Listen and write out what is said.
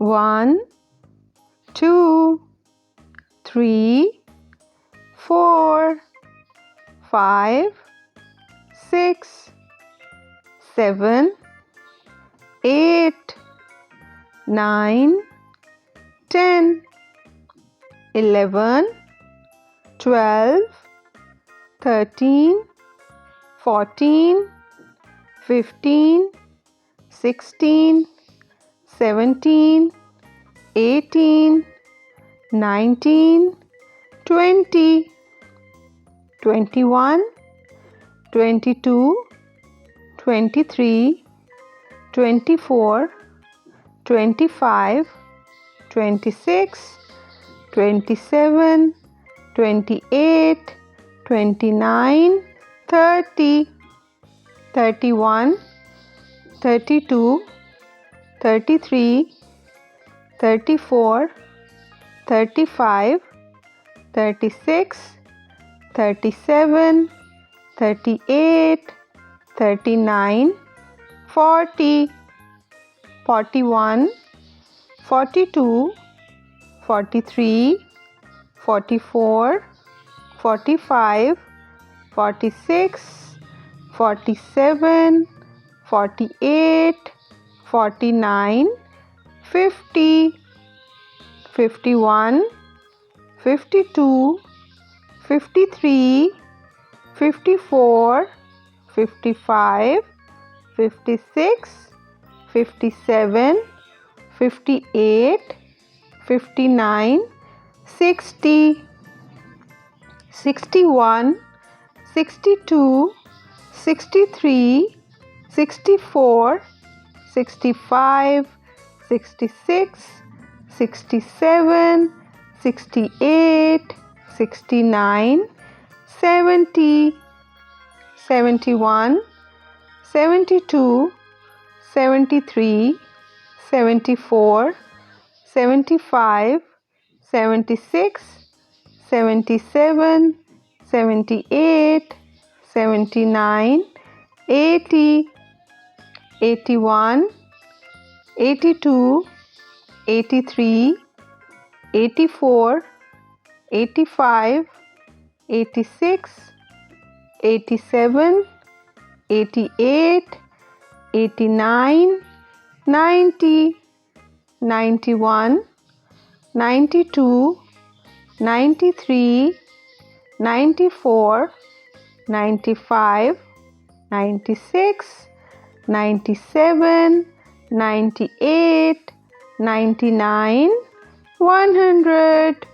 1, 2, 3, 4, 5, 6, 7, 8, 9, 10, 11, 12, 13, 14, 15, 16, 17, 18, 19, 20, 21, 22, 23, 24, 25, 26, 27, 28, 29, 30, 31, 32, 33, 34, 35, 36, 37, 38, 39, 40, 41, 42, 43, 44, 45, 46, 47, 48, 49, 50, 51, 52, 53, 54, 55, 56, 57, 58, 59, 60, 61, 62, 63, 64, 65, 66, 67, 68, 69, 70, 71, 72, 73, 74, 75, 76, 77, 78, 79, 80, 81, 82, 83, 84, 85, 86, 87, 88, 89, 90, 91, 92, 93, 94, 95, 96, 97, 98, 99, 100.